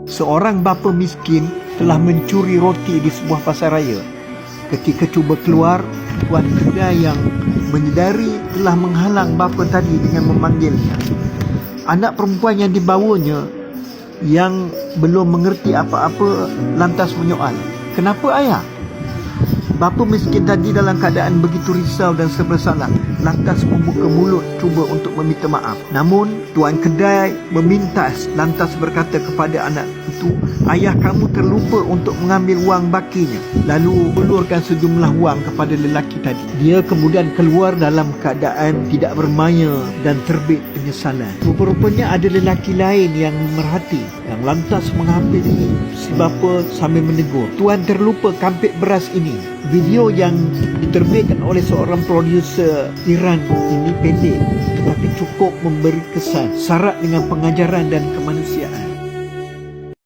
Seorang bapa miskin telah mencuri roti di sebuah pasar raya. Ketika cuba keluar, tuan kedai yang menyedari telah menghalang bapa tadi dengan memanggilnya. Anak perempuan yang dibawanya yang belum mengerti apa-apa lantas menyoal, "Kenapa ayah?" Bapa miskin tadi dalam keadaan begitu risau dan serba salah lantas membuka mulut cuba untuk meminta maaf. Namun tuan kedai memintas lantas berkata kepada anak itu, "Ayah kamu terlupa untuk mengambil wang bakinya." Lalu ulurkan sejumlah wang kepada lelaki tadi. Dia kemudian keluar dalam keadaan tidak bermaya dan terbit penyesalan. Rupa-rupanya ada lelaki lain yang merhati, yang lantas menghampiri si bapa sambil menegur, "Tuan terlupa kampit beras ini." Video yang diterbitkan oleh seorang produser Iran ini pendek tetapi cukup memberi kesan, syarat dengan pengajaran dan kemanusiaan.